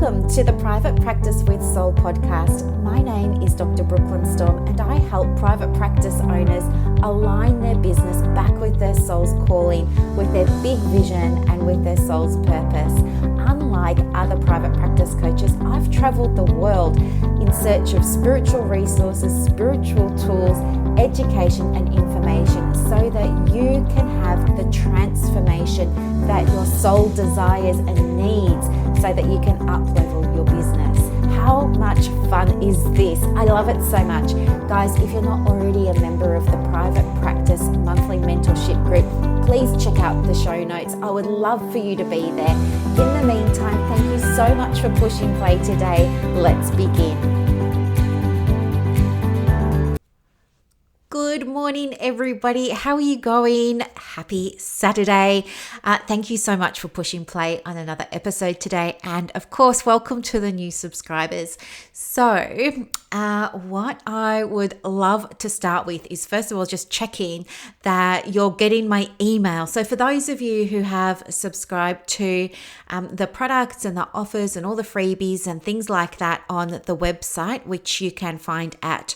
Welcome to the Private Practice with Soul podcast. My name is Dr. Brooklyn Storme, and I help private practice owners align their business back with their soul's calling, with their big vision and with their soul's purpose. Unlike other private practice coaches, I've traveled the world in search of spiritual resources, spiritual tools, education and information so that you can have the transformation that your soul desires and needs so that you can up-level your business. How much fun is this? I love it so much. Guys, if you're not already a member of the Private Practice Monthly Mentorship Group, please check out the show notes. I would love for you to be there. In the meantime, thank you so much for pushing play today. Let's begin. Good morning, everybody. How are you going? Happy Saturday. Thank you so much for pushing play on another episode today. And of course, welcome to the new subscribers. So what I would love to start with is, first of all, just checking that you're getting my email. So for those of you who have subscribed to the products and the offers and all the freebies and things like that on the website, which you can find at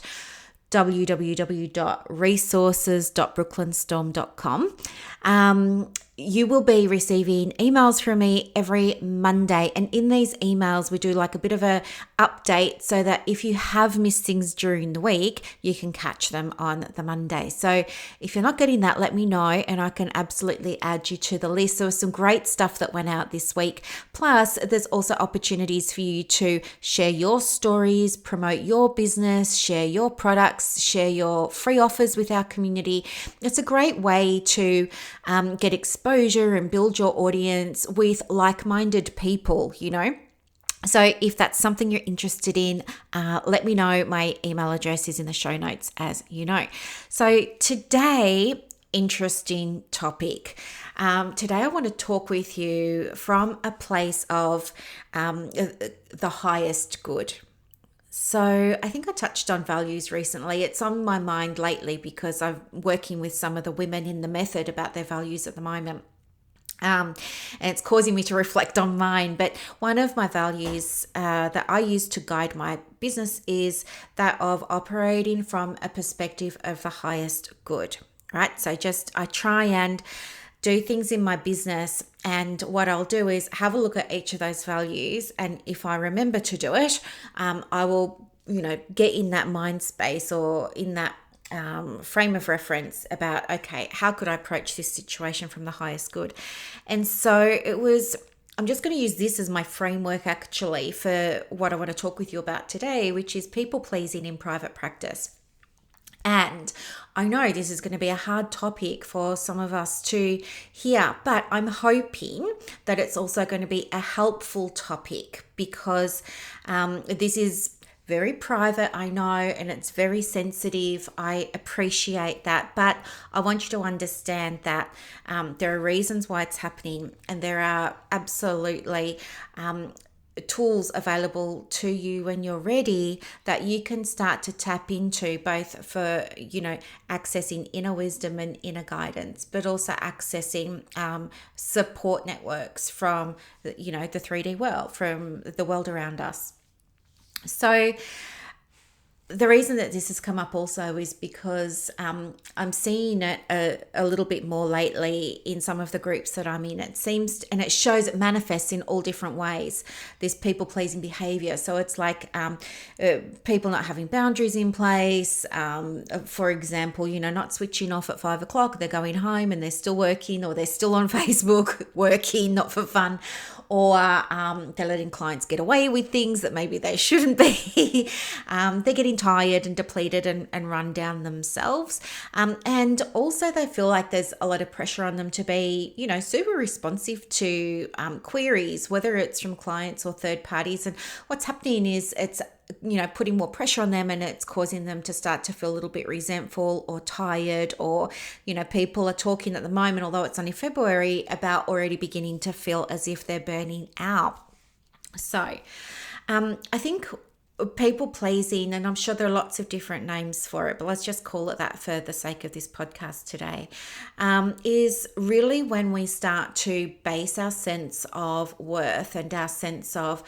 www.resources.brooklynstorm.com. You will be receiving emails from me every Monday. And in these emails, we do like a bit of a update so that if you have missed things during the week, you can catch them on the Monday. So if you're not getting that, let me know and I can absolutely add you to the list. There was some great stuff that went out this week. Plus, there's also opportunities for you to share your stories, promote your business, share your products, share your free offers with our community. It's a great way to get exposure and build your audience with like-minded people, you know. So if that's something you're interested in, let me know. My email address is in the show notes, as you know. So today, interesting topic. Today I want to talk with you from a place of the highest good. So I think I touched on values recently. It's on my mind lately because I'm working with some of the women in the method about their values at the moment. And it's causing me to reflect on mine. But one of my values that I use to guide my business is that of operating from a perspective of the highest good, right? So I try and do things in my business, and what I'll do is have a look at each of those values, and if I remember to do it, I will, get in that mind space or in that frame of reference about, okay, how could I approach this situation from the highest good? And so I'm just going to use this as my framework actually for what I want to talk with you about today, which is people pleasing in private practice. And I know this is going to be a hard topic for some of us to hear, but I'm hoping that it's also going to be a helpful topic because this is very private, I know, and it's very sensitive. I appreciate that, but I want you to understand that there are reasons why it's happening, and there are absolutely tools available to you when you're ready that you can start to tap into, both for accessing inner wisdom and inner guidance, but also accessing support networks from the 3D world, from the world around us. So the reason that this has come up also is because I'm seeing it a little bit more lately in some of the groups that I'm in. It seems, and it shows, it manifests in all different ways, this people-pleasing behavior. So it's like people not having boundaries in place. For example, not switching off at 5 o'clock. They're going home and they're still working, or they're still on Facebook working, not for fun. Or they're letting clients get away with things that maybe they shouldn't be. They're getting tired and depleted and run down themselves. And also they feel like there's a lot of pressure on them to be, super responsive to queries, whether it's from clients or third parties. And what's happening is it's putting more pressure on them, and it's causing them to start to feel a little bit resentful or tired, or, people are talking at the moment, although it's only February, about already beginning to feel as if they're burning out. So I think people pleasing, and I'm sure there are lots of different names for it, but let's just call it that for the sake of this podcast today, is really when we start to base our sense of worth and our sense of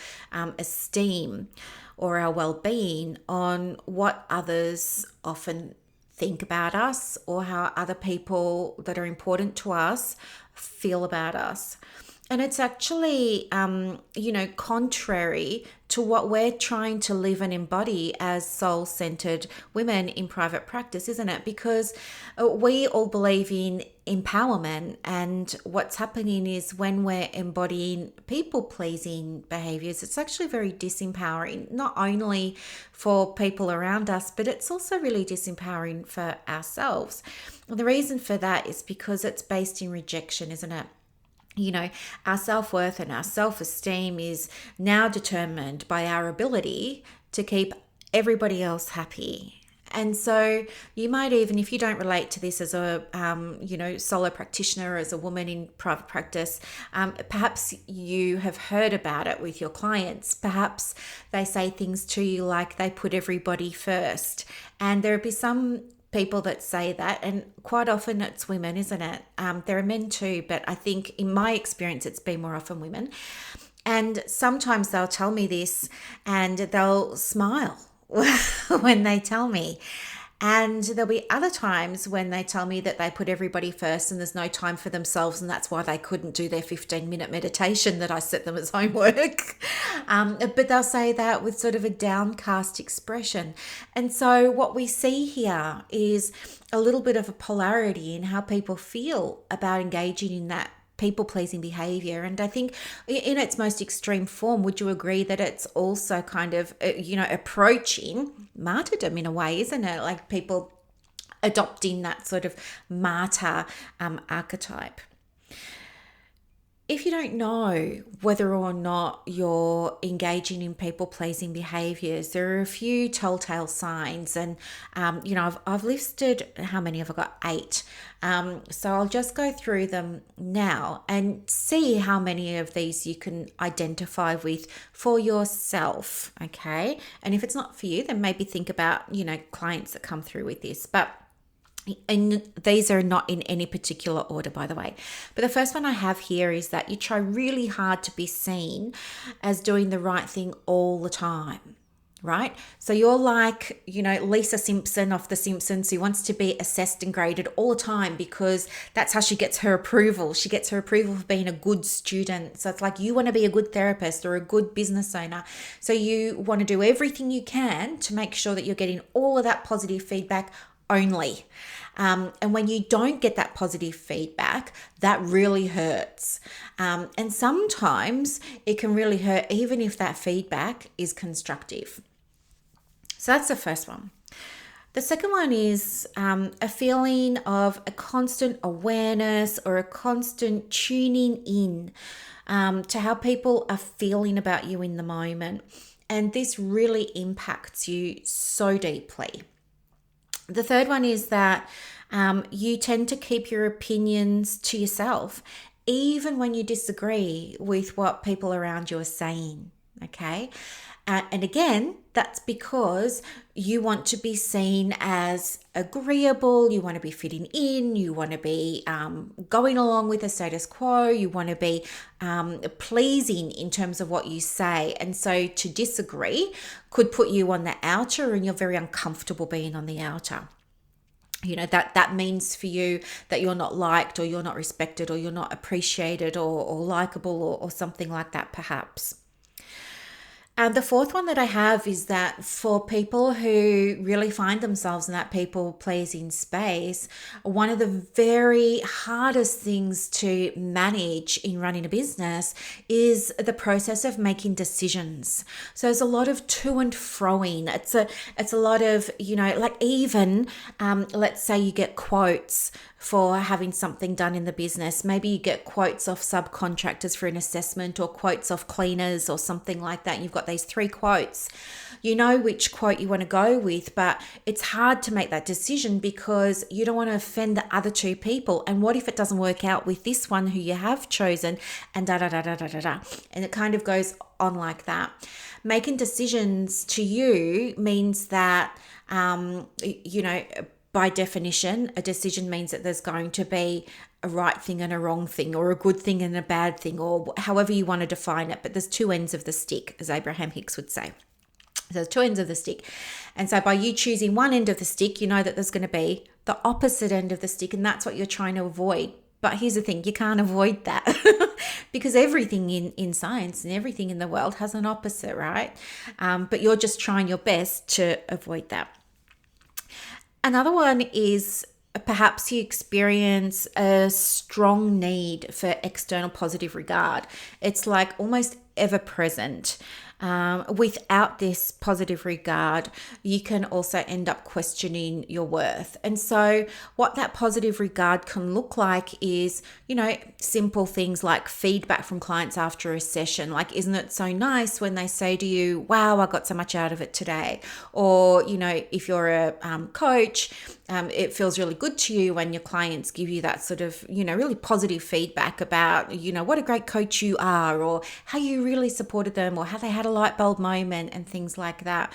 esteem or our well-being on what others often think about us, or how other people that are important to us feel about us. And it's actually, contrary to what we're trying to live and embody as soul-centered women in private practice, isn't it? Because we all believe in empowerment, and what's happening is when we're embodying people-pleasing behaviors, it's actually very disempowering, not only for people around us, but it's also really disempowering for ourselves. And the reason for that is because it's based in rejection, isn't it? Our self-worth and our self-esteem is now determined by our ability to keep everybody else happy. And so you might even, if you don't relate to this as a, solo practitioner, as a woman in private practice, perhaps you have heard about it with your clients. Perhaps they say things to you like they put everybody first. And there'll be some people that say that, and quite often it's women, isn't it? There are men too, but I think in my experience it's been more often women. And sometimes they'll tell me this and they'll smile when they tell me. And there'll be other times when they tell me that they put everybody first and there's no time for themselves, and that's why they couldn't do their 15-minute meditation that I set them as homework. But they'll say that with sort of a downcast expression. And so what we see here is a little bit of a polarity in how people feel about engaging in that people-pleasing behavior. And I think in its most extreme form, would you agree that it's also kind of, approaching martyrdom in a way, isn't it? Like people adopting that sort of martyr archetype. If you don't know whether or not you're engaging in people-pleasing behaviors, there are a few telltale signs, and I've listed, how many have I got? 8. So I'll just go through them now and see how many of these you can identify with for yourself, okay? And if it's not for you, then maybe think about, clients that come through with this. And these are not in any particular order, by the way. But the first one I have here is that you try really hard to be seen as doing the right thing all the time, right? So you're like, Lisa Simpson of The Simpsons, who wants to be assessed and graded all the time because that's how she gets her approval. She gets her approval for being a good student. So it's like you want to be a good therapist or a good business owner. So you want to do everything you can to make sure that you're getting all of that positive feedback only. And when you don't get that positive feedback, that really hurts. And sometimes it can really hurt even if that feedback is constructive. So that's the first one. The second one is a feeling of a constant awareness or a constant tuning in to how people are feeling about you in the moment. And this really impacts you so deeply. The third one is that you tend to keep your opinions to yourself, even when you disagree with what people around you are saying, okay? And again, that's because you want to be seen as agreeable, you want to be fitting in, you want to be going along with the status quo, you want to be pleasing in terms of what you say. And so to disagree could put you on the outer, and you're very uncomfortable being on the outer. That means for you that you're not liked, or you're not respected, or you're not appreciated, or likable, or something like that perhaps. And the fourth one that I have is that for people who really find themselves in that people-pleasing space, one of the very hardest things to manage in running a business is the process of making decisions. So there's a lot of to and froing. It's a lot of, let's say you get quotes for having something done in the business. Maybe you get quotes off subcontractors for an assessment, or quotes off cleaners or something like that. You've got these 3 quotes. You know which quote you want to go with, but it's hard to make that decision because you don't want to offend the other 2 people. And what if it doesn't work out with this one who you have chosen, and da da da da da da da. And it kind of goes on like that. Making decisions to you means that, by definition, a decision means that there's going to be a right thing and a wrong thing, or a good thing and a bad thing, or however you want to define it. But there's 2 ends of the stick, as Abraham Hicks would say. There's 2 ends of the stick. And so by you choosing one end of the stick, you know that there's going to be the opposite end of the stick, and that's what you're trying to avoid. But here's the thing, you can't avoid that because everything in science and everything in the world has an opposite, right? But you're just trying your best to avoid that. Another one is perhaps you experience a strong need for external positive regard. It's like almost ever present. Without this positive regard, you can also end up questioning your worth. And so what that positive regard can look like is, simple things like feedback from clients after a session. Like, isn't it so nice when they say to you, wow, I got so much out of it today? Or, if you're a coach, it feels really good to you when your clients give you that sort of, really positive feedback about, what a great coach you are, or how you really supported them, or how they had a light bulb moment and things like that.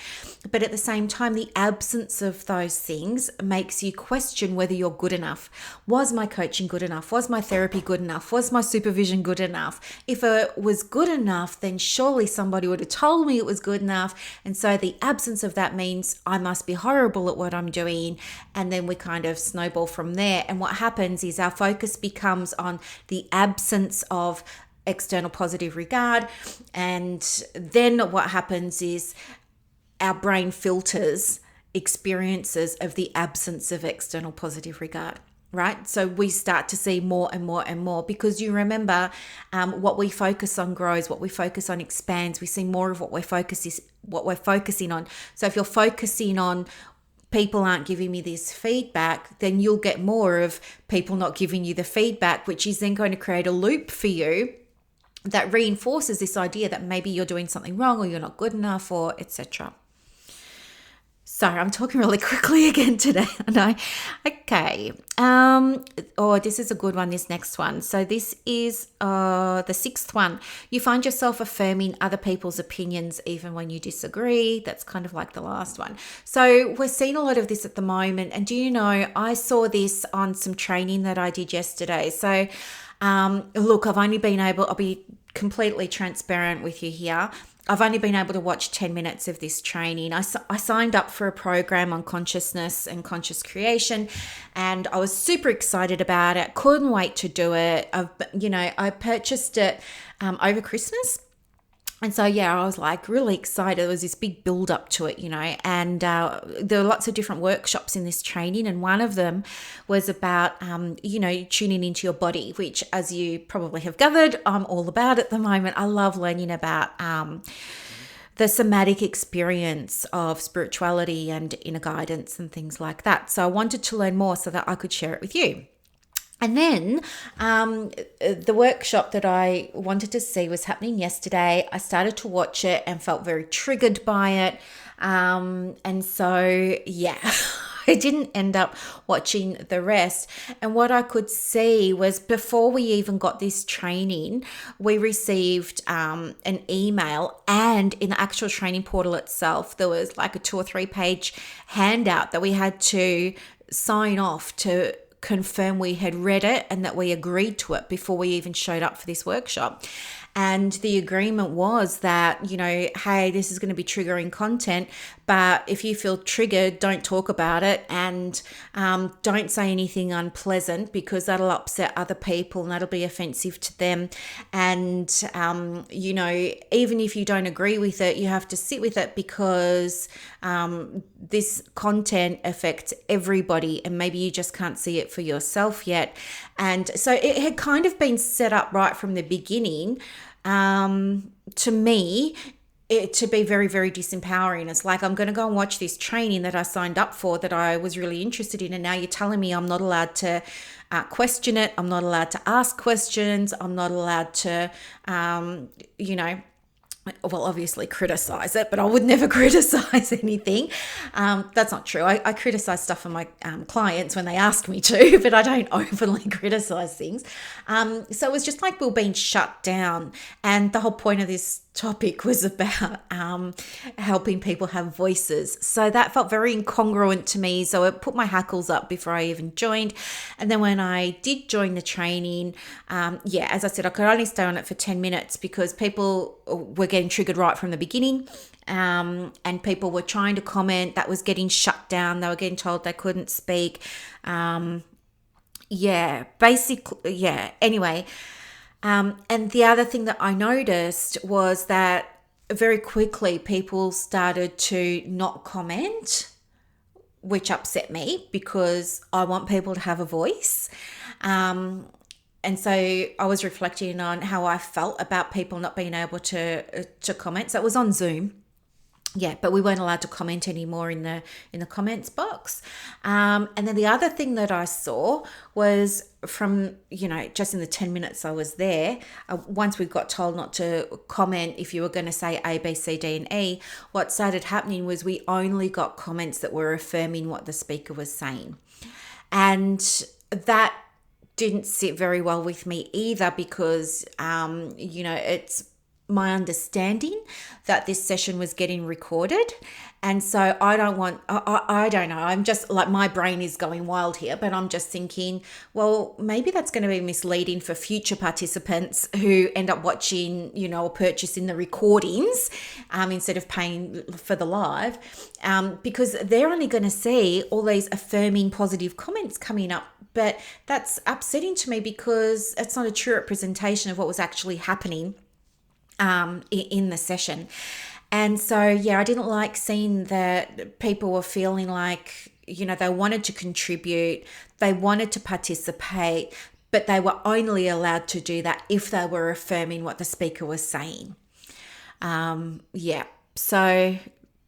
But at the same time, the absence of those things makes you question whether you're good enough. Was my coaching good enough? Was my therapy good enough? Was my supervision good enough? If it was good enough, then surely somebody would have told me it was good enough. And so the absence of that means I must be horrible at what I'm doing. And then we kind of snowball from there. And what happens is our focus becomes on the absence of external positive regard. And then what happens is our brain filters experiences of the absence of external positive regard, right? So we start to see more and more and more, because you remember, what we focus on grows, what we focus on expands. We see more of what we're focusing on. So if you're focusing on people aren't giving me this feedback, then you'll get more of people not giving you the feedback, which is then going to create a loop for you that reinforces this idea that maybe you're doing something wrong, or you're not good enough, or etc. Sorry, I'm talking really quickly again today. I know. Okay. This is a good one, this next one. So this is the 6th one. You find yourself affirming other people's opinions even when you disagree. That's kind of like the last one. So we're seeing a lot of this at the moment. And do you know, I saw this on some training that I did yesterday. So look, I'll be completely transparent with you here. I've only been able to watch 10 minutes of this training. I signed up for a program on consciousness and conscious creation, and I was super excited about it. Couldn't wait to do it. I purchased it over Christmas. And so, I was like really excited. There was this big build up to it, and there were lots of different workshops in this training. And one of them was about, tuning into your body, which, as you probably have gathered, I'm all about at the moment. I love learning about the somatic experience of spirituality and inner guidance and things like that. So I wanted to learn more so that I could share it with you. And then the workshop that I wanted to see was happening yesterday. I started to watch it and felt very triggered by it. And so, I didn't end up watching the rest. And what I could see was, before we even got this training, we received an email, and in the actual training portal itself, there was like a 2 or 3 page handout that we had to sign off to confirm we had read it and that we agreed to it before we even showed up for this workshop. And the agreement was that, hey, this is going to be triggering content, but if you feel triggered, don't talk about it, and don't say anything unpleasant, because that'll upset other people and that'll be offensive to them. And, even if you don't agree with it, you have to sit with it, because this content affects everybody, and maybe you just can't see it for yourself yet. And so it had kind of been set up right from the beginning, to me, it to be very, very disempowering. It's like, I'm going to go and watch this training that I signed up for that I was really interested in. And now you're telling me I'm not allowed to question it. I'm not allowed to ask questions. I'm not allowed to, well, obviously criticize it, but I would never criticize anything. That's not true. I criticize stuff for my clients when they ask me to, but I don't openly criticize things. So it was just like we were being shut down. And the whole point of this topic was about helping people have voices. So that felt very incongruent to me. So it put my hackles up before I even joined. And then when I did join the training, as I said, I could only stay on it for 10 minutes because people were getting triggered right from the beginning. And people were trying to comment. That was getting shut down. They were getting told they couldn't speak. Anyway. And the other thing that I noticed was that very quickly people started to not comment, which upset me because I want people to have a voice. And so I was reflecting on how I felt about people not being able to comment. So it was on Zoom. Yeah, but we weren't allowed to comment anymore in the comments box. And then the other thing that I saw was from, just in the 10 minutes I was there, once we got told not to comment if you were going to say A, B, C, D, and E, what started happening was we only got comments that were affirming what the speaker was saying. And that didn't sit very well with me either because, it's my understanding that this session was getting recorded. And so I don't know. I'm just like, my brain is going wild here, but I'm just thinking, well, maybe that's going to be misleading for future participants who end up watching, or purchasing the recordings instead of paying for the live, because they're only going to see all these affirming positive comments coming up. But that's upsetting to me because it's not a true representation of what was actually happening in the session. And so, I didn't like seeing that people were feeling like, they wanted to contribute, they wanted to participate, but they were only allowed to do that if they were affirming what the speaker was saying. So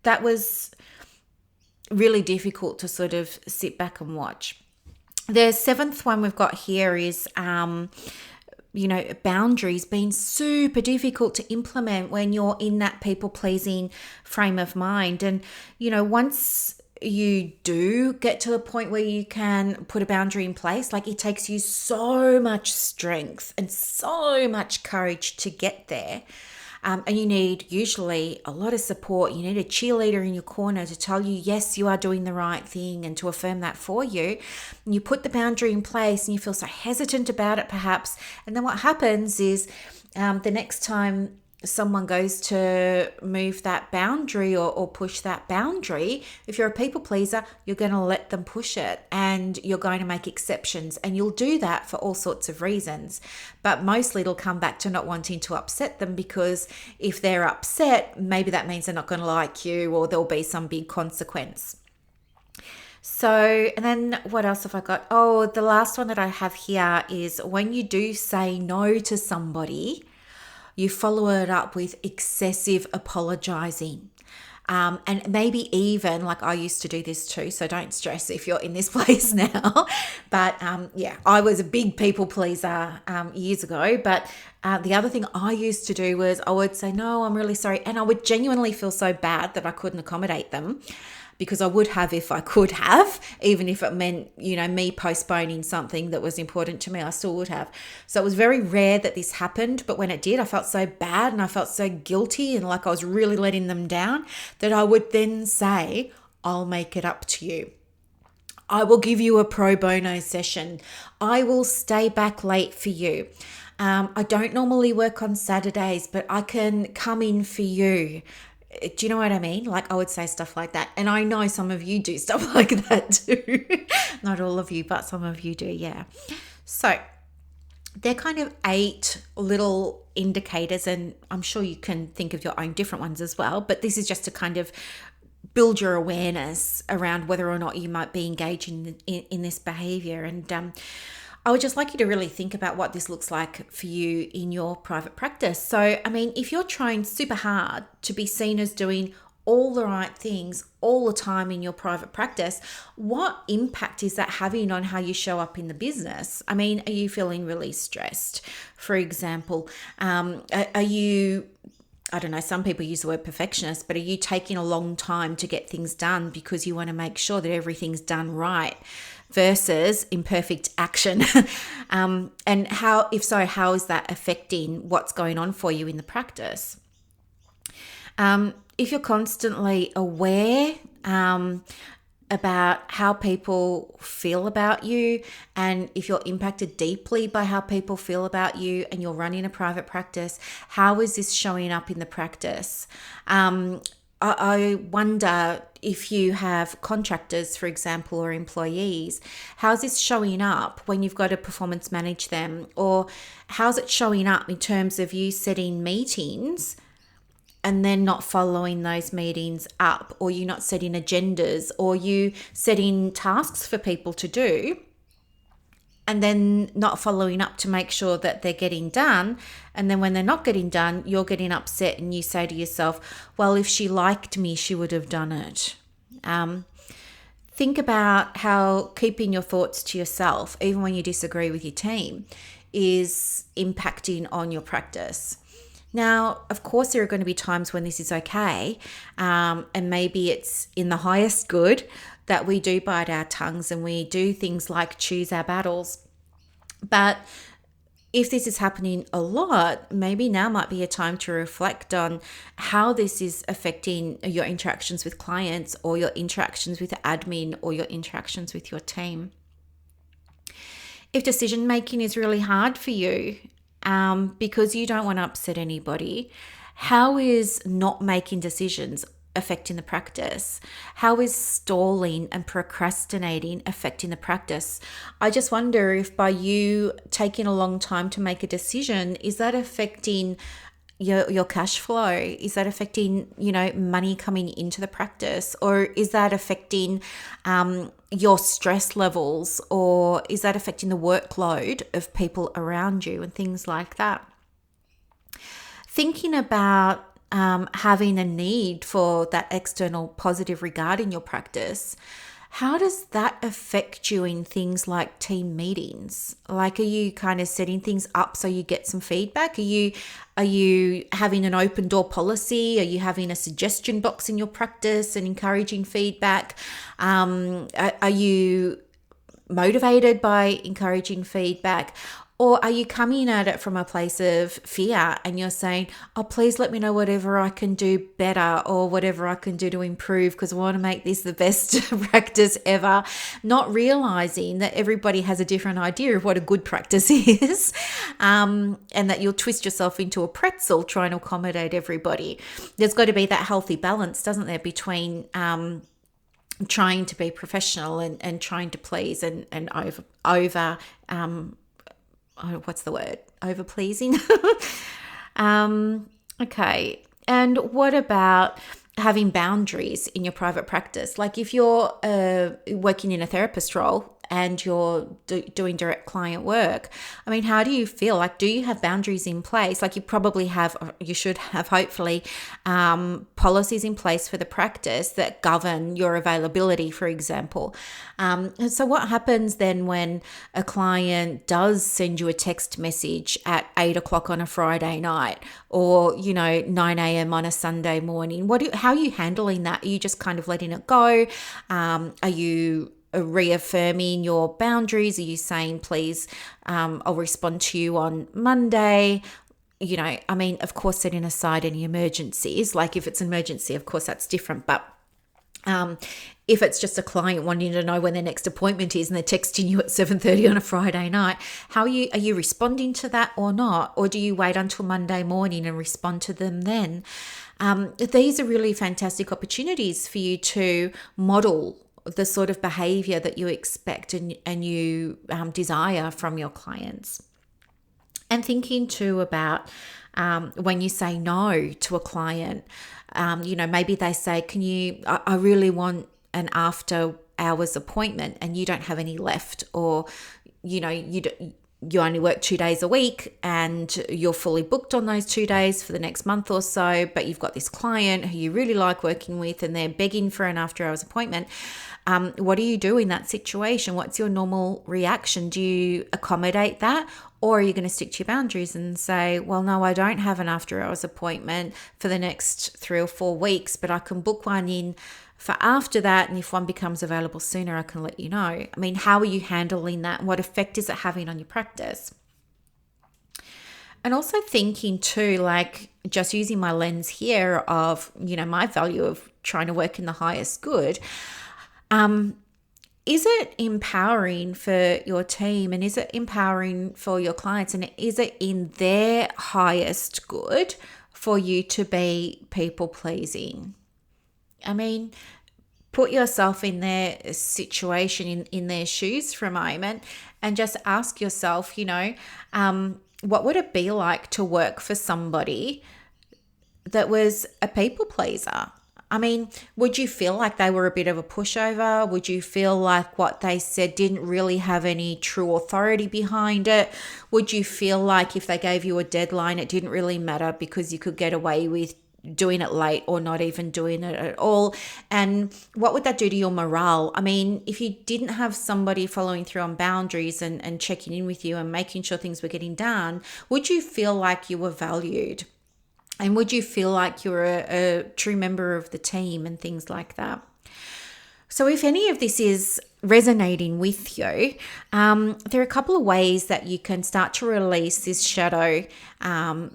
that was really difficult to sort of sit back and watch. The seventh one we've got here is boundaries being super difficult to implement when you're in that people-pleasing frame of mind. And, once you do get to the point where you can put a boundary in place, like, it takes you so much strength and so much courage to get there. And you need usually a lot of support. You need a cheerleader in your corner to tell you, yes, you are doing the right thing and to affirm that for you. And you put the boundary in place and you feel so hesitant about it perhaps. And then what happens is the next time someone goes to move that boundary or push that boundary, if you're a people pleaser, you're going to let them push it and you're going to make exceptions, and you'll do that for all sorts of reasons. But mostly it'll come back to not wanting to upset them, because if they're upset, maybe that means they're not going to like you or there'll be some big consequence. So, and then what else have I got? Oh, the last one that I have here is when you do say no to somebody, you follow it up with excessive apologizing. And maybe even, like, I used to do this too, so don't stress if you're in this place now. But I was a big people pleaser years ago. But the other thing I used to do was I would say, no, I'm really sorry. And I would genuinely feel so bad that I couldn't accommodate them, because I would have if I could have, even if it meant, me postponing something that was important to me, I still would have. So it was very rare that this happened, but when it did, I felt so bad and I felt so guilty and like I was really letting them down, that I would then say, I'll make it up to you. I will give you a pro bono session. I will stay back late for you. I don't normally work on Saturdays, but I can come in for you. Do you know what I mean? Like, I would say stuff like that. And I know some of you do stuff like that too. Not all of you, but some of you do, yeah. So they're kind of 8 little indicators, and I'm sure you can think of your own different ones as well. But this is just to kind of build your awareness around whether or not you might be engaging in this behavior. And I would just like you to really think about what this looks like for you in your private practice. So, I mean, if you're trying super hard to be seen as doing all the right things all the time in your private practice, what impact is that having on how you show up in the business? I mean, are you feeling really stressed, for example? Are you, I don't know, some people use the word perfectionist, but are you taking a long time to get things done because you want to make sure that everything's done right versus imperfect action? And how, if so, how is that affecting what's going on for you in the practice? If you're constantly aware about how people feel about you, and if you're impacted deeply by how people feel about you and you're running a private practice, how is this showing up in the practice? I wonder if you have contractors, for example, or employees, how's this showing up when you've got to performance manage them? Or how's it showing up in terms of you setting meetings and then not following those meetings up, or you not setting agendas, or you setting tasks for people to do and then not following up to make sure that they're getting done. And then when they're not getting done, you're getting upset and you say to yourself, well, if she liked me, she would have done it. Think about how keeping your thoughts to yourself, even when you disagree with your team, is impacting on your practice. Now, of course, there are going to be times when this is okay, and maybe it's in the highest good that we do bite our tongues and we do things like choose our battles. But if this is happening a lot, maybe now might be a time to reflect on how this is affecting your interactions with clients, or your interactions with admin, or your interactions with your team. If decision making is really hard for you, because you don't want to upset anybody, how is not making decisions affecting the practice? How is stalling and procrastinating affecting the practice? I just wonder if by you taking a long time to make a decision, is that affecting your cash flow? Is that affecting, money coming into the practice? Or is that affecting your stress levels? Or is that affecting the workload of people around you and things like that? Thinking about having a need for that external positive regard in your practice, how does that affect you in things like team meetings? Like, are you kind of setting things up so you get some feedback? Are you having an open door policy? Are you having a suggestion box in your practice and encouraging feedback? Are you motivated by encouraging feedback? Or are you coming at it from a place of fear and you're saying, oh, please let me know whatever I can do better or whatever I can do to improve, because I want to make this the best practice ever, not realizing that everybody has a different idea of what a good practice is, and that you'll twist yourself into a pretzel trying to accommodate everybody. There's got to be that healthy balance, doesn't there, between trying to be professional and trying to please and over what's the word? Over pleasing. Okay. And what about having boundaries in your private practice? Like if you're working in a therapist role and you're doing direct client work, I mean, how do you feel? Like, do you have boundaries in place? Like you probably have, or you should have, hopefully, policies in place for the practice that govern your availability, for example. So what happens then when a client does send you a text message at 8:00 on a Friday night, or 9 a.m. on a Sunday morning? How are you handling that? Are you just kind of letting it go? Are you reaffirming your boundaries? Are you saying, please, I'll respond to you on Monday? Of course, setting aside any emergencies. Like if it's an emergency, of course, that's different. But if it's just a client wanting to know when their next appointment is and they're texting you at 7:30 on a Friday night, are you responding to that or not? Or do you wait until Monday morning and respond to them then? These are really fantastic opportunities for you to model the sort of behavior that you expect and you desire from your clients. And thinking too about when you say no to a client, maybe they say, I really want an after hours appointment and you don't have any left, or you only work 2 days a week and you're fully booked on those 2 days for the next month or so, but you've got this client who you really like working with and they're begging for an after hours appointment. What do you do in that situation? What's your normal reaction? Do you accommodate that? Or are you going to stick to your boundaries and say, well, no, I don't have an after hours appointment for the next 3 or 4 weeks, but I can book one in for after that. And if one becomes available sooner, I can let you know. I mean, how are you handling that? What effect is it having on your practice? And also thinking too, like just using my lens here of, my value of trying to work in the highest good. Is it empowering for your team, and is it empowering for your clients, and is it in their highest good for you to be people pleasing? I mean, put yourself in their situation, in their shoes for a moment, and just ask yourself, what would it be like to work for somebody that was a people pleaser? I mean, would you feel like they were a bit of a pushover? Would you feel like what they said didn't really have any true authority behind it? Would you feel like if they gave you a deadline, it didn't really matter because you could get away with doing it late or not even doing it at all? And what would that do to your morale? I mean, if you didn't have somebody following through on boundaries and checking in with you and making sure things were getting done, would you feel like you were valued? And would you feel like you're a true member of the team and things like that? So if any of this is resonating with you, there are a couple of ways that you can start to release this shadow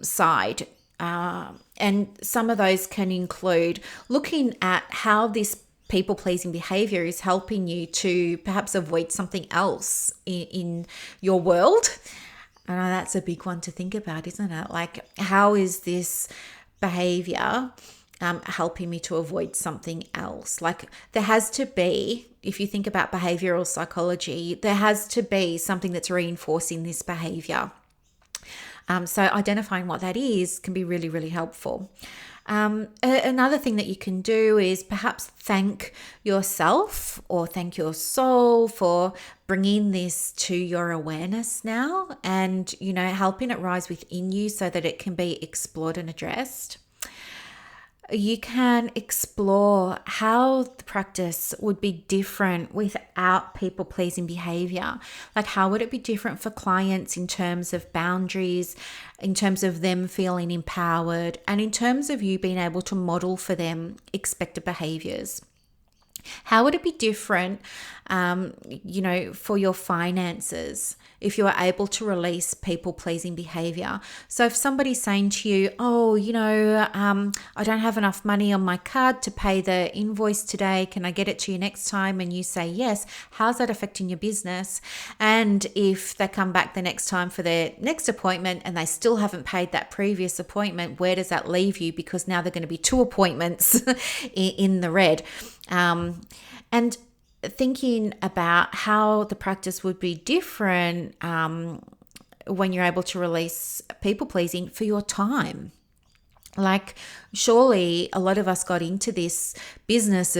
side. And some of those can include looking at how this people-pleasing behavior is helping you to perhaps avoid something else in your world. I know that's a big one to think about, isn't it? Like, how is this behavior helping me to avoid something else? Like, there has to be, if you think about behavioral psychology, there has to be something that's reinforcing this behavior. So identifying what that is can be really, really helpful. Another thing that you can do is perhaps thank yourself or thank your soul for bringing this to your awareness now and, helping it rise within you so that it can be explored and addressed. You can explore how the practice would be different without people-pleasing behavior. Like, how would it be different for clients in terms of boundaries, in terms of them feeling empowered, and in terms of you being able to model for them expected behaviors? How would it be different, for your finances if you are able to release people-pleasing behavior? So if somebody's saying to you, I don't have enough money on my card to pay the invoice today, can I get it to you next time? And you say yes, how's that affecting your business? And if they come back the next time for their next appointment and they still haven't paid that previous appointment, where does that leave you? Because now they're going to be 2 appointments in the red. And thinking about how the practice would be different when you're able to release people pleasing for your time. Like, surely a lot of us got into this business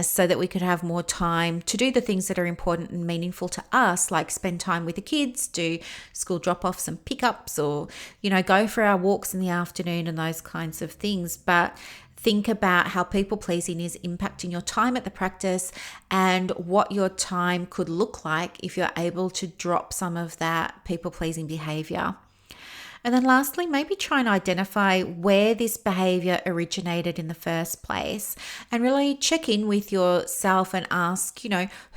so that we could have more time to do the things that are important and meaningful to us, like spend time with the kids, do school drop-offs and pickups, or, go for our walks in the afternoon and those kinds of things. But think about how people-pleasing is impacting your time at the practice and what your time could look like if you're able to drop some of that people-pleasing behavior. And then lastly, maybe try and identify where this behavior originated in the first place and really check in with yourself and ask,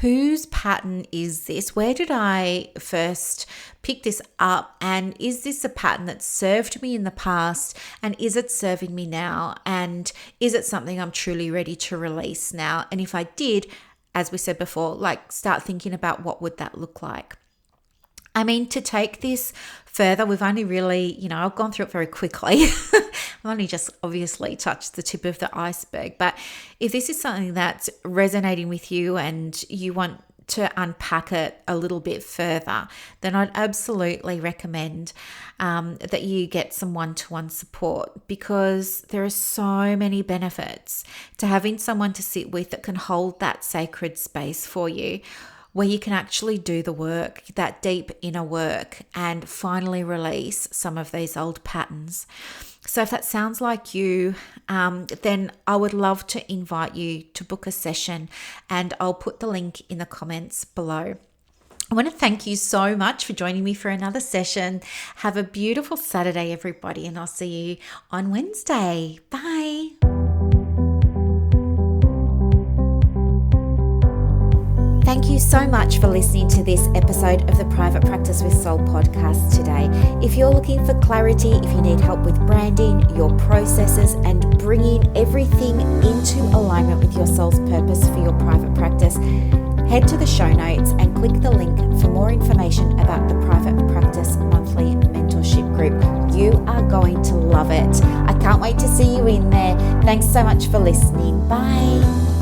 whose pattern is this? Where did I first pick this up? And is this a pattern that served me in the past? And is it serving me now? And is it something I'm truly ready to release now? And if I did, as we said before, start thinking about what would that look like? I mean, to take this further, we've only really, I've gone through it very quickly. I've only just obviously touched the tip of the iceberg. But if this is something that's resonating with you and you want to unpack it a little bit further, then I'd absolutely recommend that you get some one-to-one support, because there are so many benefits to having someone to sit with that can hold that sacred space for you, where you can actually do the work, that deep inner work, and finally release some of these old patterns. So if that sounds like you, then I would love to invite you to book a session, and I'll put the link in the comments below. I want to thank you so much for joining me for another session. Have a beautiful Saturday, everybody, and I'll see you on Wednesday. Bye. Thank you so much for listening to this episode of the Private Practice with Soul podcast today. If you're looking for clarity, if you need help with branding, your processes, and bringing everything into alignment with your soul's purpose for your private practice, head to the show notes and click the link for more information about the Private Practice Monthly Mentorship Group. You are going to love it. I can't wait to see you in there. Thanks so much for listening. Bye.